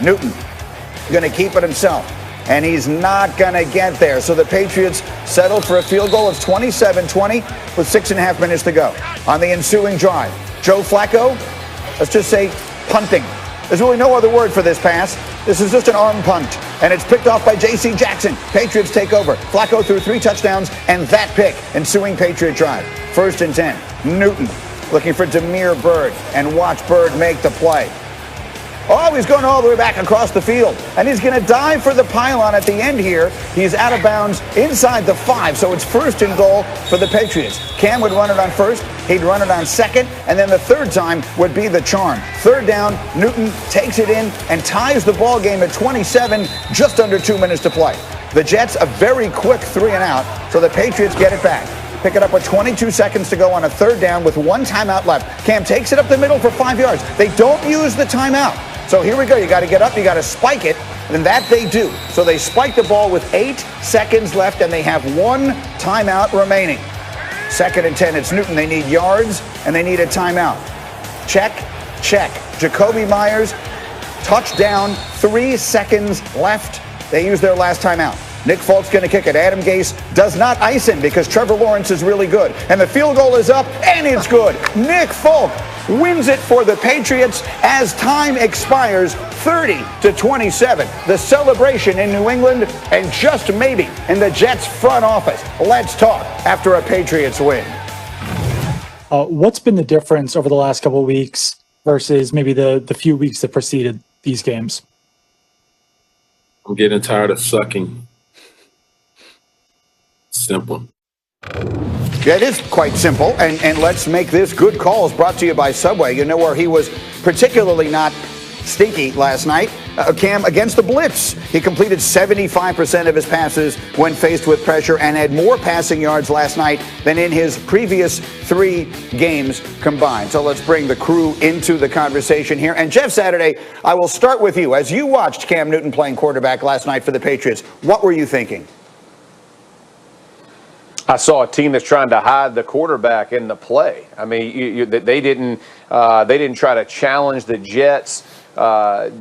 Newton going to keep it himself, and he's not going to get there. So the Patriots settled for a field goal of 27-20 with 6.5 minutes to go. On the ensuing drive, Joe Flacco, let's just say punting. There's really no other word for this pass. This is just an arm punt, and it's picked off by J.C. Jackson. Patriots take over. Flacco threw 3 touchdowns and that pick. Ensuing Patriot drive. 1st and 10. Newton looking for Demir Byrd, and watch Byrd make the play. Oh, he's going all the way back across the field, and he's going to dive for the pylon at the end here. He's out of bounds inside the 5, so it's 1st and goal for the Patriots. Cam would run it on 1st, he'd run it on 2nd, and then the 3rd time would be the charm. 3rd down, Newton takes it in and ties the ball game at 27, just under 2 minutes to play. The Jets, a very quick 3 and out, so the Patriots get it back. Pick it up with 22 seconds to go on a 3rd down with 1 timeout left. Cam takes it up the middle for 5 yards. They don't use the timeout. So here we go. You got to get up. You got to spike it. And that they do. So they spike the ball with 8 seconds left, and they have 1 timeout remaining. 2nd and 10. It's Newton. They need yards, and they need a timeout. Check, check. Jacoby Myers, touchdown, 3 seconds left. They use their last timeout. Nick Folk's going to kick it. Adam Gase does not ice him because Trevor Lawrence is really good. And the field goal is up, and it's good. Nick Folk wins it for the Patriots as time expires, 30-27. The celebration in New England and just maybe in the Jets front office. Let's talk after a Patriots win. What's been the difference over the last couple of weeks versus maybe the few weeks that preceded these games? I'm getting tired of sucking. Simple. Yeah, it is quite simple, and let's make this good calls brought to you by Subway. You know where he was particularly not stinky last night? Cam, against the blitz. He completed 75% of his passes when faced with pressure and had more passing yards last night than in his previous 3 games combined. So let's bring the crew into the conversation here. And Jeff Saturday, I will start with you. As you watched Cam Newton playing quarterback last night for the Patriots, what were you thinking? I saw a team that's trying to hide the quarterback in the play. I mean, they didn't try to challenge the Jets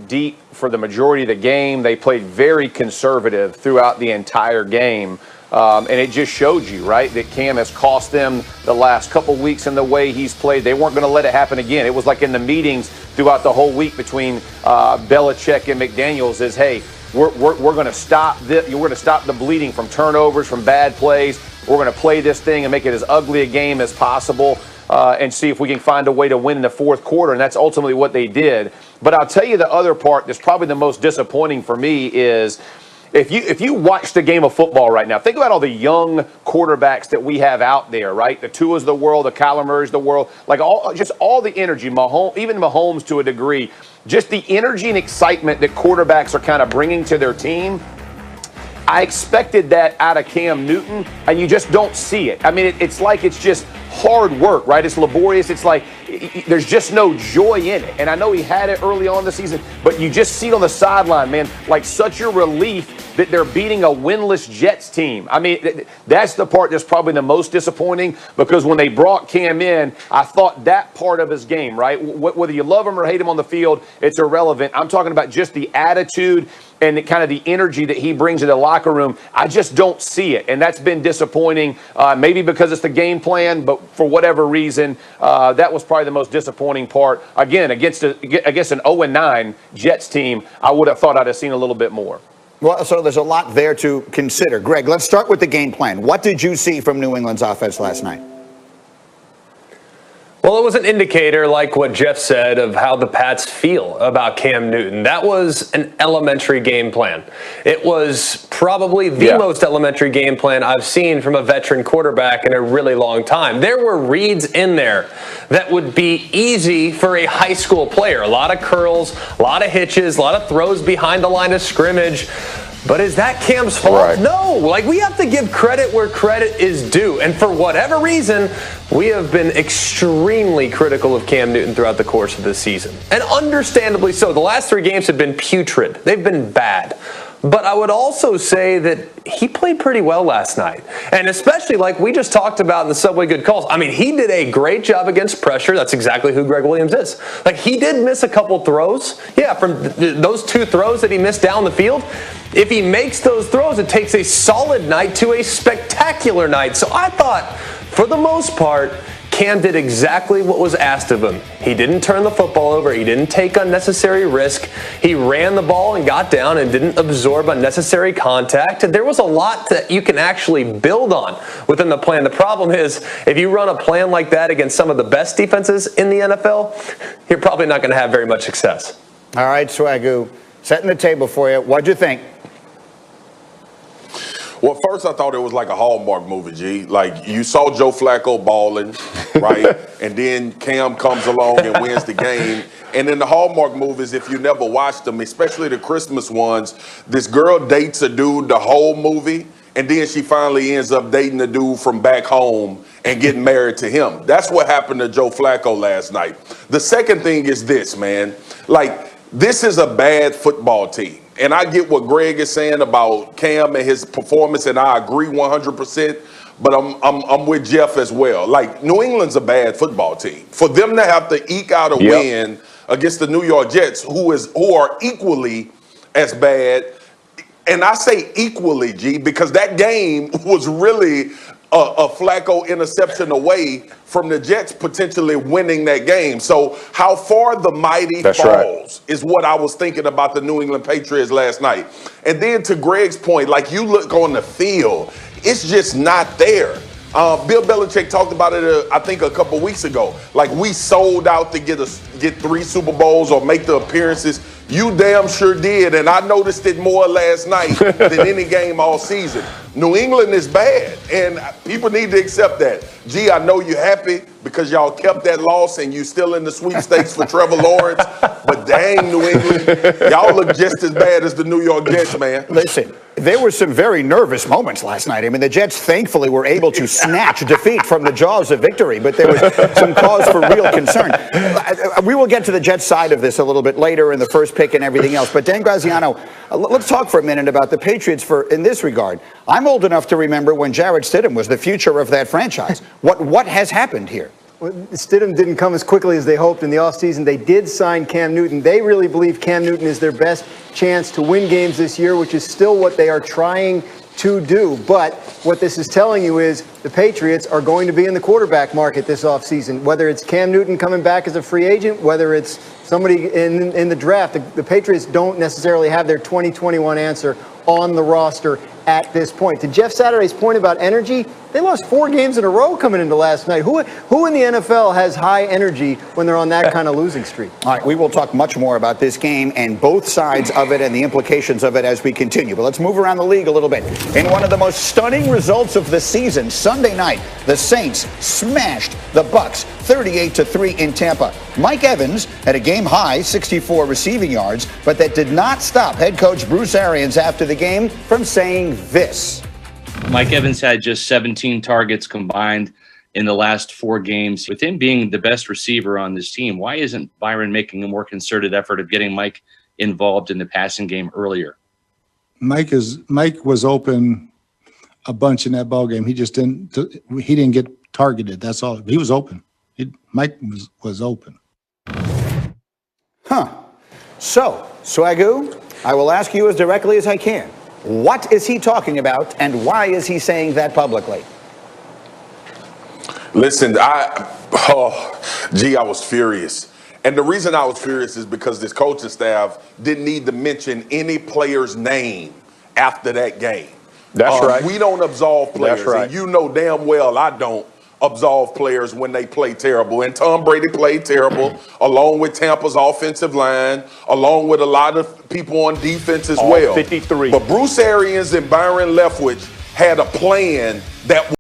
deep for the majority of the game. They played very conservative throughout the entire game. And it just showed you, right, that Cam has cost them the last couple weeks in the way he's played. They weren't going to let it happen again. It was like in the meetings throughout the whole week between Belichick and McDaniels is, hey, we're going to stop we're going to stop the bleeding from turnovers, from bad plays. We're going to play this thing and make it as ugly a game as possible and see if we can find a way to win in the 4th quarter. And that's ultimately what they did. But I'll tell you the other part that's probably the most disappointing for me is if you watch the game of football right now, think about all the young quarterbacks that we have out there, right? The Tua's of the world, the Kyler Murray's of the world, like all the energy, even Mahomes to a degree, just the energy and excitement that quarterbacks are kind of bringing to their team. I expected that out of Cam Newton, and you just don't see it. I mean, it's like it's just hard work, right? It's laborious. It's like there's just no joy in it. And I know he had it early on in the season, but you just see it on the sideline, man, like such a relief that they're beating a winless Jets team. I mean, that's the part that's probably the most disappointing because when they brought Cam in, I thought that part of his game, right? Whether you love him or hate him on the field, it's irrelevant. I'm talking about just the attitude and kind of the energy that he brings to the locker room. I just don't see it, and that's been disappointing. Maybe because it's the game plan, but for whatever reason, that was probably the most disappointing part. Again, against an 0-9 Jets team, I would have thought I'd have seen a little bit more. Well, so there's a lot there to consider. Greg, let's start with the game plan. What did you see from New England's offense last night? Well, it was an indicator, like what Jeff said, of how the Pats feel about Cam Newton. That was an elementary game plan. It was probably the most elementary game plan I've seen from a veteran quarterback in a really long time. There were reads in there that would be easy for a high school player. A lot of curls, a lot of hitches, a lot of throws behind the line of scrimmage. But is that Cam's fault? Right. No. Like, we have to give credit where credit is due. And for whatever reason, we have been extremely critical of Cam Newton throughout the course of this season. And understandably so. The last 3 games have been putrid. They've been bad. But I would also say that he played pretty well last night. And especially like we just talked about in the Subway Good Calls. I mean, he did a great job against pressure. That's exactly who Greg Williams is. Like, he did miss a couple throws. Yeah, from those 2 throws that he missed down the field. If he makes those throws, it takes a solid night to a spectacular night. So I thought, for the most part, Cam did exactly what was asked of him. He didn't turn the football over. He didn't take unnecessary risk. He ran the ball and got down and didn't absorb unnecessary contact. And there was a lot that you can actually build on within the plan. The problem is, if you run a plan like that against some of the best defenses in the NFL, you're probably not going to have very much success. All right, Swagoo, setting the table for you. What'd you think? Well, first I thought it was like a Hallmark movie, G. Like, you saw Joe Flacco balling, right? And then Cam comes along and wins the game. And in the Hallmark movies, if you never watched them, especially the Christmas ones, this girl dates a dude the whole movie, and then she finally ends up dating a dude from back home and getting married to him. That's what happened to Joe Flacco last night. The second thing is this, man. Like, this is a bad football team. And I get what Greg is saying about Cam and his performance, and I agree 100%. But I'm with Jeff as well. Like, New England's a bad football team. For them to have to eke out a win against the New York Jets, who are equally as bad, and I say equally, G, because that game was really a Flacco interception away from the Jets potentially winning that game. So how far the mighty falls is what I was thinking about the New England Patriots last night. And then to Greg's point, like, you look on the field, it's just not there. Bill Belichick talked about it, I think, a couple weeks ago. Like, we sold out to get 3 Super Bowls or make the appearances. You damn sure did, and I noticed it more last night than any game all season. New England is bad, and people need to accept that. Gee, I know you're happy because y'all kept that loss and you still in the sweepstakes for Trevor Lawrence, but dang, New England, y'all look just as bad as the New York Jets, man. Listen, there were some very nervous moments last night. I mean, the Jets thankfully were able to snatch defeat from the jaws of victory, but there was some cause for real concern. We will get to the Jets side of this a little bit later in the first pick and everything else, but Dan Graziano, let's talk for a minute about the Patriots in this regard. I'm old enough to remember when Jarrett Stidham was the future of that franchise. What has happened here? Well, Stidham didn't come as quickly as they hoped in the offseason. They did sign Cam Newton. They really believe Cam Newton is their best chance to win games this year, which is still what they are trying to do. But what this is telling you is the Patriots are going to be in the quarterback market this offseason. Whether it's Cam Newton coming back as a free agent, whether it's somebody in the draft, the Patriots don't necessarily have their 2021 answer on the roster at this point. To Jeff Saturday's point about energy, they lost 4 games in a row coming into last night. Who in the NFL has high energy when they're on that kind of losing streak? All right, we will talk much more about this game and both sides of it and the implications of it as we continue. But let's move around the league a little bit. In one of the most stunning results of the season, Sunday night, the Saints smashed the Bucs 38-3 in Tampa. Mike Evans had a game-high 64 receiving yards, but that did not stop head coach Bruce Arians after the game from saying this. Mike Evans had just 17 targets combined in the last 4 games. With him being the best receiver on this team, why isn't Byron making a more concerted effort of getting Mike involved in the passing game earlier? Mike was open a bunch in that ball game. He just didn't get targeted. That's all. He was open. Mike was open. Huh. So, Swagoo, I will ask you as directly as I can. What is he talking about, and why is he saying that publicly? Listen, I was furious. And the reason I was furious is because this coaching staff didn't need to mention any player's name after that game. That's right. We don't absolve players. That's right. And you know damn well I don't absolve players when they play terrible. And Tom Brady played terrible, along with Tampa's offensive line, along with a lot of people on defense as well. 53. But Bruce Arians and Byron Leftwich had a plan that